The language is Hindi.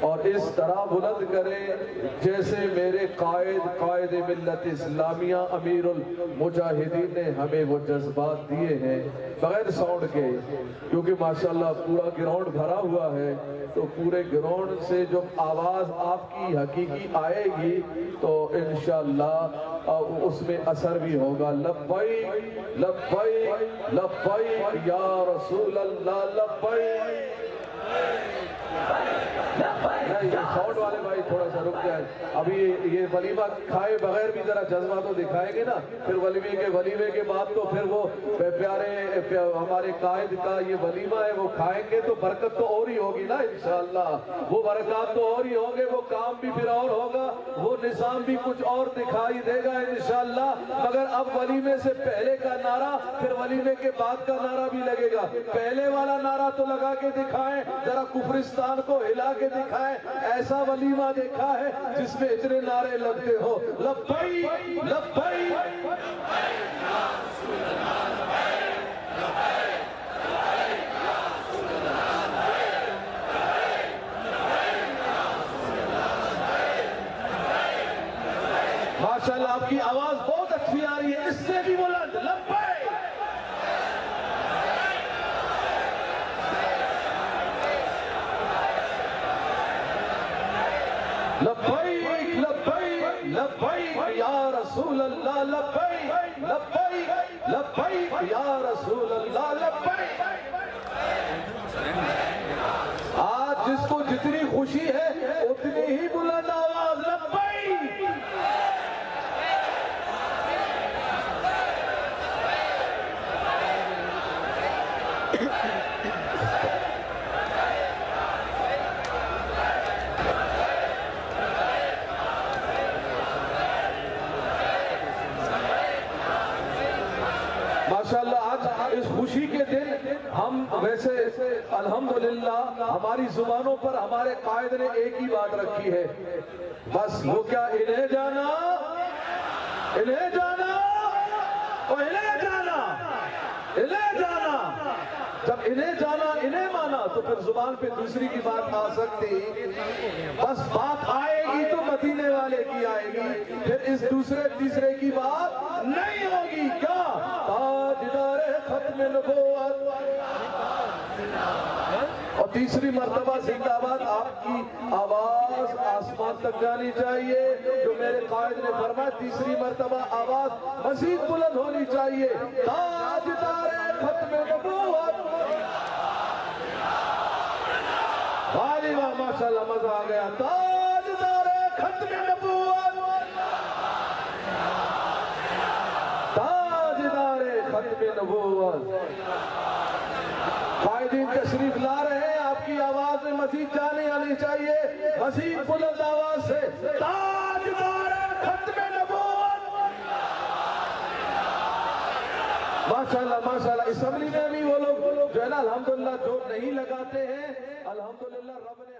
और इस तरह बुलंद करें जैसे मेरे कायद मिल्लत इस्लामिया अमीरुल मुजाहिदीन ने हमें वो जज्बात दिए हैं बगैर साउंड के, क्योंकि माशाल्लाह पूरा ग्राउंड भरा हुआ है। तो पूरे ग्राउंड से जब आवाज आपकी हकीकी आएगी तो इंशाअल्लाह उसमें असर भी होगा। लब्बैक लब्बैक लब्बैक या रसूल अल्लाह लब्बैक। नहीं, साउंड वाले भाई थोड़ा सा रुक जाए। अभी ये वलीमा खाए बगैर भी जरा जज्बा तो दिखाएंगे ना, फिर वलीमे के बाद तो फिर वो प्यारे हमारे कायद का ये वलीमा है वो खाएंगे तो बरकत तो और ही होगी ना इंशाअल्लाह। वो बरकत तो और ही होंगे, वो काम भी फिर और होगा, वो निजाम भी कुछ और दिखाई देगा इंशाअल्लाह। मगर अब वलीमे से पहले का नारा फिर वलीमे के बाद का नारा भी लगेगा। पहले वाला नारा तो लगा के दिखाएं, जरा कुफरिस्तान को हिला के दिखाएं। ऐसा वलीमा देखा है जिसमें इतने नारे लगते हो, लब्बैक लब्बैक। माशाल्लाह आपकी आवाज बहुत अच्छी आ रही है, इससे भी बुलंद लब्बैक लब्बैक लब्बैक लब्बैक या रसूल अल्लाह लब्बैक लब्बैक लब्बैक या रसूल अल्लाह लब्बैक। आज जिसको जितनी खुशी है उतनी ही बुलंद आवाज लब्बैक। माशाल्लाह आज इस खुशी के दिन हम वैसे अल्हम्दुलिल्लाह हमारी जुबानों पर हमारे कायद ने एक ही बात रखी है, बस वो क्या, इन्हें जाना इन्हें जाना और इन्हें जाना इन्हें जाना। जब इन्हें जाना इन्हें माना तो फिर जुबान पे दूसरी की बात आ सकती, बस बात आएगी तो मदीने वाले की आएगी, फिर इस दूसरे तीसरे की बात नहीं होगी। क्या ताजदारे खत्म नबूवत और तीसरी मर्तबा जिंदाबाद। आपकी आवाज आसमान तक जानी चाहिए, जो मेरे कायद ने फरमाया तीसरी मर्तबा आवाज मजीद बुलंद होनी चाहिए। ताजदारे खत्म नबूवत। वाली वाह माशाल्लाह मजा आ गया। ताजदारे खत्म नबूवत ताजदारे खत्म नबूवत। कायदीन तशरीफ ला रहे हैं, आपकी आवाज में मजीद जाने आनी चाहिए, मजीद बुलंद आवाज से ताजदारे खत्म नबूवत। माशाल्लाह माशाल्लाह। असम्बली में भी वो लोग जो है ना अल्हम्दुलिल्लाह जोर नहीं लगाते हैं, अल्हम्दुलिल्लाह रब ने